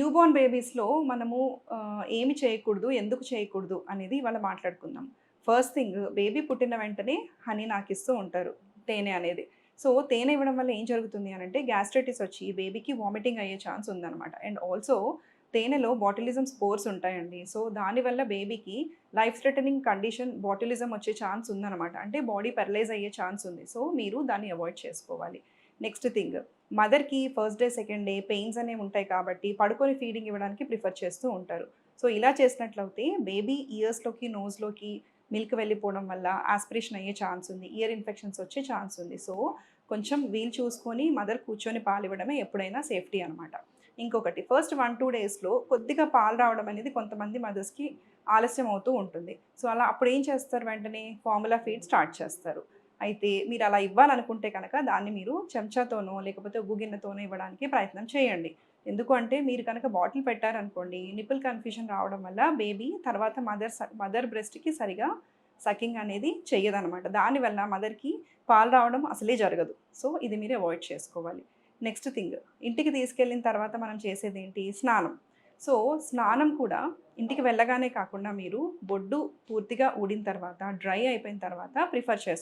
Newborn బేబీస్‌లో మనము ఏమి చేయకూడదు, ఎందుకు చేయకూడదు అనేది ఇవాళ మాట్లాడుకుందాం. ఫస్ట్ థింగ్ బేబీ పుట్టిన వెంటనే హనీ నాకిస్తూ ఉంటారు. తేనె అనేది. సో, తేనె ఇవ్వడం వల్ల ఏం జరుగుతుంది అనంటే గ్యాస్ట్రైటిస్ వచ్చి బేబీకి వామిటింగ్ అయ్యే ఛాన్స్ ఉందనమాట. అండ్ ఆల్సో తేనెలో బాటులిజం స్పోర్స్ ఉంటాయండి. సో, దానివల్ల బేబీకి లైఫ్ థ్రెటనింగ్ కండిషన్ బాటులిజం వచ్చే ఛాన్స్ ఉందనమాట. అంటే బాడీ పారలైజ్ అయ్యే ఛాన్స్ ఉంది. సో, మీరు దాన్ని అవాయిడ్ చేసుకోవాలి. నెక్స్ట్ థింగ్ మదర్‌కి first day, second day pains అనేవి ఉంటాయి కాబట్టి పడుకొని ఫీడింగ్ ఇవ్వడానికి ప్రిఫర్ చేస్తూ ఉంటారు. సో, ఇలా చేసినట్లయితే బేబీ ఇయర్స్‌లోకి, నోస్‌లోకి మిల్క్ వెళ్ళిపోవడం వల్ల యాస్పిరేషన్ అయ్యే ఛాన్స్ ఉంది. ఇయర్ ఇన్ఫెక్షన్స్ వచ్చే ఛాన్స్ ఉంది. సో, కొంచెం వీలు చూసుకొని మదర్ కూర్చొని పాలివ్వడమే ఎప్పుడైనా సేఫ్టీ అనమాట. ఇంకొకటి ఫస్ట్ 1, 2 డేస్‌లో కొద్దిగా పాలు రావడం అనేది కొంతమంది మదర్స్‌కి ఆలస్యం అవుతూ ఉంటుంది. సో, అలా అప్పుడేం చేస్తారు వెంటనే ఫార్ములా ఫీడ్ స్టార్ట్ చేస్తారు. అయితే మీరలా ఇవ్వాలనుకుంటే కనుక దాన్ని మీరు చెంచాతోనో, లేకపోతే ఉగ్గు గిన్నెతోనో ఇవ్వడానికి ప్రయత్నం చేయండి. ఎందుకు అంటే మీరు కనుక బాటిల్ పెట్టారనుకోండి, నిప్పుల్ కన్‌ఫ్యూజన్ రావడం వల్ల బేబీ తర్వాత మదర్ బ్రెస్ట్‌కి సరిగా సకింగ్ అనేది చెయ్యదనమాట. దానివల్ల మదర్‌కి పాలు రావడం అసలే జరగదు. సో, ఇది మీరు అవాయిడ్ చేసుకోవాలి. నెక్స్ట్ థింగ్ ఇంటికి తీసుకెళ్ళిన తర్వాత మనం చేసేదేంటి? స్నానం. సో, స్నానం కూడా ఇంటికి వెళ్ళగానే కాకుండా మీరు బొడ్డు పూర్తిగా ఊడిన తర్వాత, డ్రై అయిపోయిన తర్వాత ప్రిఫర్ చేసుకోవాలి.